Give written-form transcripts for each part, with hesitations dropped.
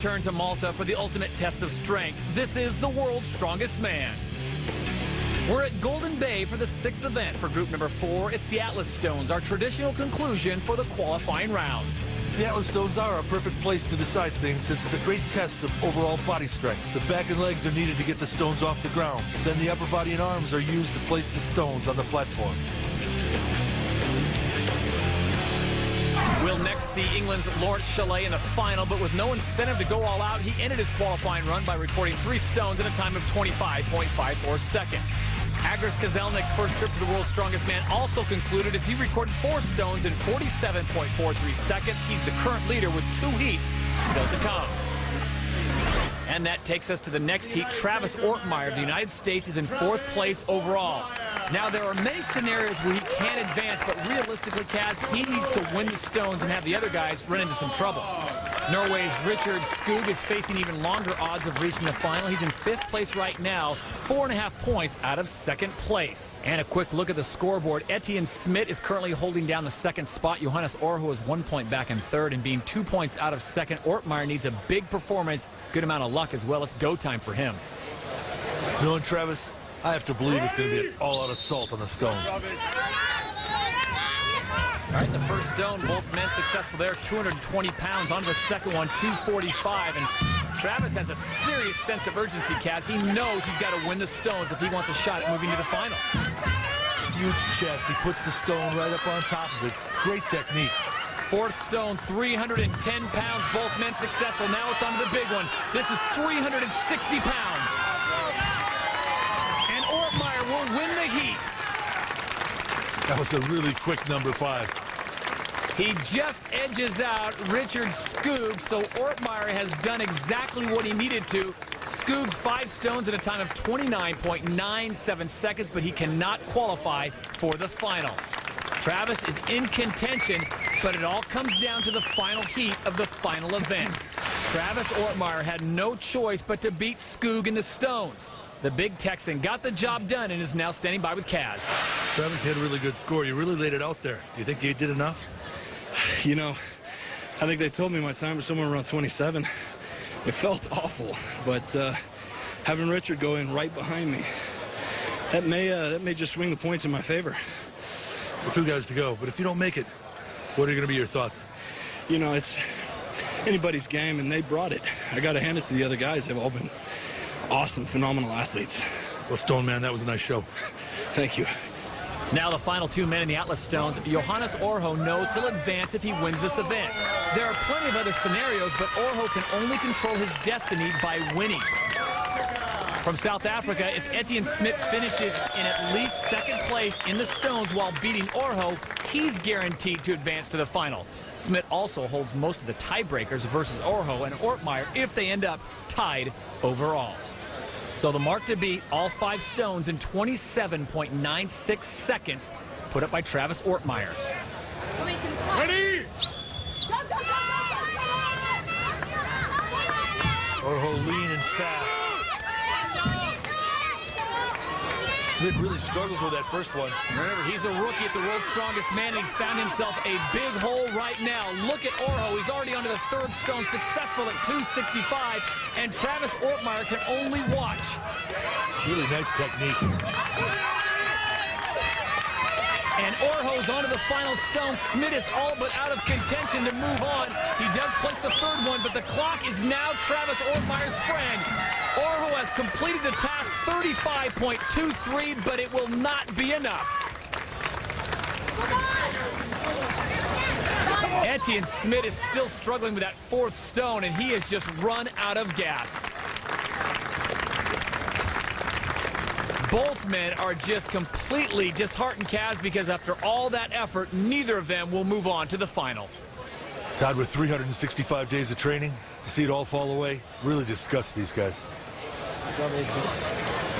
Turn to Malta for the ultimate test of strength. This is the world's strongest man. We're at Golden Bay for the 6th event for group number 4. It's the Atlas Stones, our traditional conclusion for the qualifying rounds. The Atlas Stones are a perfect place to decide things since it's a great test of overall body strength. The back and legs are needed to get the stones off the ground. Then the upper body and arms are used to place the stones on the platform. We'll next see England's Lawrence Chalet in the final, but with no incentive to go all out, he ended his qualifying run by recording 3 stones in a time of 25.54 seconds. Agris Kazelnik's first trip to the world's strongest man also concluded as he recorded 4 stones in 47.43 seconds. He's the current leader with 2 heats still to come. And that takes us to the next heat. Travis Ortmeyer of the United States is in 4th place overall. Now, there are many scenarios where he can advance, but realistically, Kaz, he needs to win the stones and have the other guys run into some trouble. Norway's Richard Skog is facing even longer odds of reaching the final. He's in 5th place right now, 4.5 points out of 2nd place. And a quick look at the scoreboard. Etienne Smit is currently holding down the 2nd spot. Johannes Orho is 1 point back in 3rd, and being 2 points out of 2nd. Ortmeyer needs a big performance, good amount of luck as well. It's go time for him. Knowing Travis, I have to believe it's going to be an all-out assault on the stones. All right, the first stone, both men successful there, 220 pounds. On the second one, 245. And Travis has a serious sense of urgency, Kaz. He knows he's got to win the stones if he wants a shot at moving to the final. Huge chest. He puts the stone right up on top of it. Great technique. 4th stone, 310 pounds. Both men successful. Now it's on to the big one. This is 360 pounds. And Ortmeyer will win the heat. That was a really quick number 5. He just edges out Richard Skog, so Ortmeyer has done exactly what he needed to. Skog 5 stones in a time of 29.97 seconds, but he cannot qualify for the final. Travis is in contention, but it all comes down to the final heat of the final event. Travis Ortmeyer had no choice but to beat Skog in the stones. The big Texan got the job done and is now standing by with Kaz. Travis had a really good score. You really laid it out there. Do you think you did enough? You know, I think they told me my time was somewhere around 27. It felt awful, but having Richard go in right behind me, that may just swing the points in my favor. Well, 2 guys to go, but if you don't make it, what are going to be your thoughts? You know, it's anybody's game, and they brought it. I got to hand it to the other guys. They've all been awesome, phenomenal athletes. Well, Stone Man, that was a nice show. Thank you. Now the final 2 men in the Atlas Stones. Johannes Orho knows he'll advance if he wins this event. There are plenty of other scenarios, but Orho can only control his destiny by winning. From South Africa, if Etienne Smit finishes in at least 2nd place in the stones while beating Orho, he's guaranteed to advance to the final. Smit also holds most of the tiebreakers versus Orho and Ortmeyer if they end up tied overall. So the mark to beat, all 5 stones in 27.96 seconds, put up by Travis Ortmeyer. Ready? Orho lean and fast. Smit really struggles with that first one. Remember, he's a rookie at the world's strongest man, and he's found himself a big hole right now. Look at Orho. He's already onto the 3rd stone, successful at 265, and Travis Ortmeyer can only watch. Really nice technique. And Orho's onto the final stone. Smit is all but out of contention to move on. He does place the 3rd one, but the clock is now Travis Ortmeyer's friend. Orho has completed the task, 35.23, but it will not be enough. Etienne Smit is still struggling with that 4th stone, and he has just run out of gas. Both men are just completely disheartened, Kaz, because after all that effort, neither of them will move on to the final. Todd, with 365 days of training, to see it all fall away, really disgusts these guys.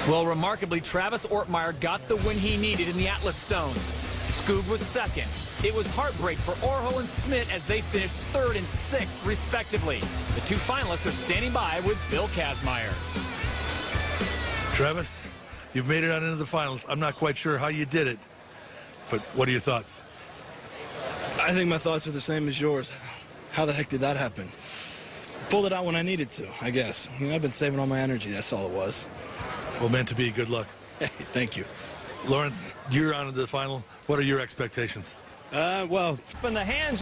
Well, remarkably, Travis Ortmeyer got the win he needed in the Atlas Stones. Skog was 2nd. It was heartbreak for Orho and Smit as they finished 3rd and 6th, respectively. The 2 finalists are standing by with Bill Kazmaier. Travis, you've made it on into the finals. I'm not quite sure how you did it, but what are your thoughts? I think my thoughts are the same as yours. How the heck did that happen? pulled it out when I needed to, I guess. You know, I've been saving all my energy. That's all it was. Well, meant to be. Good luck. Hey, thank you. Lawrence, you're on to the final. What are your expectations? Well, In the hands